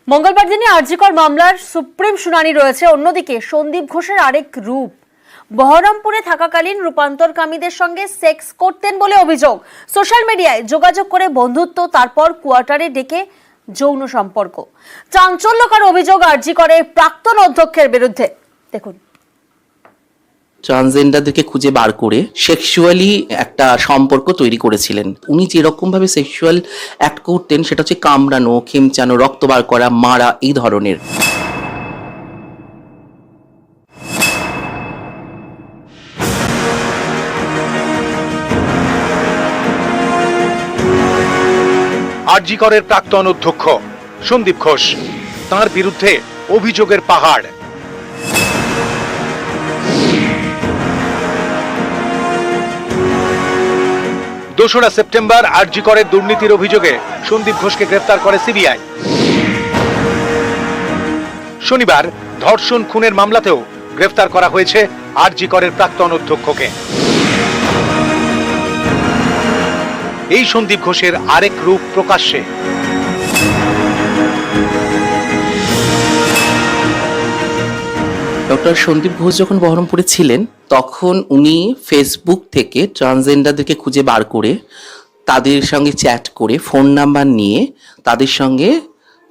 মঙ্গলবার দিনে আরজিকর মামলার সুপ্রিম শুনানি রয়েছে। অন্যদিকে সন্দীপ ঘোষের আরেক রূপ। বহরমপুরে থাকাকালীন রূপান্তরকামীদের সঙ্গে সেক্স করতেন বলে অভিযোগ। সোশ্যাল মিডিয়ায় যোগাযোগ করে বন্ধুত্ব, তারপর কোয়ার্টারে ডেকে যৌন সম্পর্ক। চাঞ্চল্যকর অভিযোগ আরজিকরের প্রাক্তন অধ্যক্ষের বিরুদ্ধে। দেখুন, ট্রান্সজেন্ডারদেরকে খুঁজে বার করে সেক্সুয়ালি একটা সম্পর্ক তৈরি করেছিলেন। উনি যেরকম ভাবে সেক্সুয়াল অ্যাক্ট করতেন সেটা হচ্ছে কামড়ানো, খেমচানো, রক্ত বার করা, মারা, এই ধরনের। আরজিকরের প্রাক্তন অধ্যক্ষ সন্দীপ ঘোষ, তাঁর বিরুদ্ধে অভিযোগের পাহাড়। দোসরা সেপ্টেম্বর আরজিকরের দুর্নীতির অভিযোগে সন্দীপ ঘোষকে গ্রেফতার করে সিবিআই। শনিবার ধর্ষণ খুনের মামলাতেও গ্রেফতার করা হয়েছে আরজিকরের প্রাক্তন অধ্যক্ষকে। এই সন্দীপ ঘোষের আরেক রূপ প্রকাশ্যে। ডক্টর সন্দীপ ঘোষ যখন বহরমপুরে ছিলেন তখন উনি ফেসবুক থেকে ট্রান্সজেন্ডারদেরকে খুঁজে বার করে তাদের সঙ্গে চ্যাট করে ফোন নাম্বার নিয়ে তাদের সঙ্গে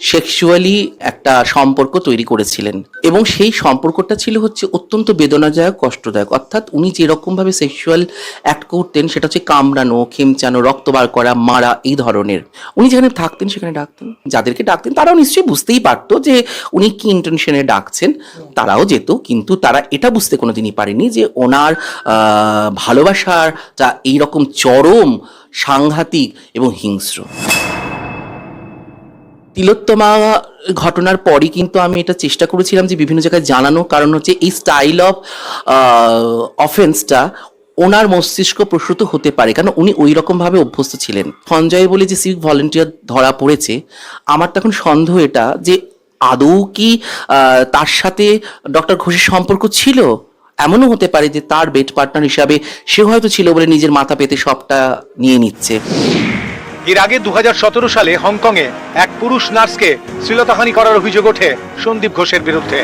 সেক্সুয়ালি একটা সম্পর্ক তৈরি করেছিলেন, এবং সেই সম্পর্কটা ছিল হচ্ছে অত্যন্ত বেদনাদায়ক, কষ্টদায়ক। অর্থাৎ উনি যেরকমভাবে সেক্সুয়াল অ্যাক্ট করতেন সেটা হচ্ছে কামড়ানো, খেমচানো, রক্ত বার করা, মারা, এই ধরনের। উনি যেখানে থাকতেন সেখানে ডাকতেন, যাদেরকে ডাকতেন তারাও নিশ্চয়ই বুঝতেই পারতো যে উনি কি ইন্টেনশনে ডাকছেন, তারাও যেত, কিন্তু তারা এটা বুঝতে কোনোদিনই পারেনি যে ওনার ভালোবাসার যা এইরকম চরম, সাংঘাতিক এবং হিংস্র। তিলোত্তমা ঘটনার পরই কিন্তু আমি এটা চেষ্টা করেছিলাম যে বিভিন্ন জায়গায় জানানো, কারণ হচ্ছে এই স্টাইল অফ অফেন্সটা ওনার মস্তিষ্ক প্রসূত হতে পারে, কারণ উনি ওই রকমভাবে অভ্যস্ত ছিলেন। সঞ্জয় বলে যে সিভিক ভলেন্টিয়ার ধরা পড়েছে, আমার তখন সন্দেহ এটা যে আদৌ কি তার সাথে ডক্টর ঘোষের সম্পর্ক ছিল। এমনও হতে পারে যে তার বেড পার্টনার হিসাবে সে হয়তো ছিল বলে নিজের মাথা পেতে সবটা নিয়ে নিচ্ছে। এর আগে 2017 সালে হংকংয়ে এক পুরুষ নার্সকে শ্লীলতাহানি করার অভিযোগ ওঠে সন্দীপ ঘোষের বিরুদ্ধে।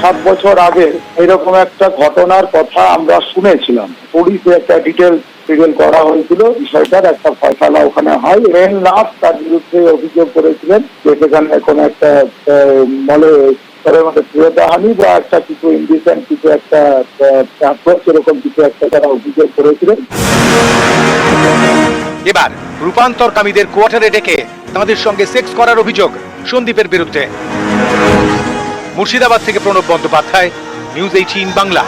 সাত বছর আগে এরকম একটা ঘটনার কথা আমরা শুনেছিলাম। পুলিশে একটা ডিটেল করা হয়েছিল, বিষয়টার একটা ফয়সালা ওখানে হয়। মেন নার্স তার বিরুদ্ধে অভিযোগ করেছিলেন যে সেখানে কোনো একটা মলে শ্লীলতাহানি বা একটা কিছু ইনডিসেন্ট কিছু একটা এরকম কিছু একটা তারা অভিযোগ করেছিলেন। এবার রূপান্তরকামীদের কোয়ার্টারে ডেকে তাদের সঙ্গে সেক্স করার অভিযোগ সন্দীপের বিরুদ্ধে। মুর্শিদাবাদ থেকে প্রণব বন্দ্যোপাধ্যায়, নিউজ 18 বাংলা।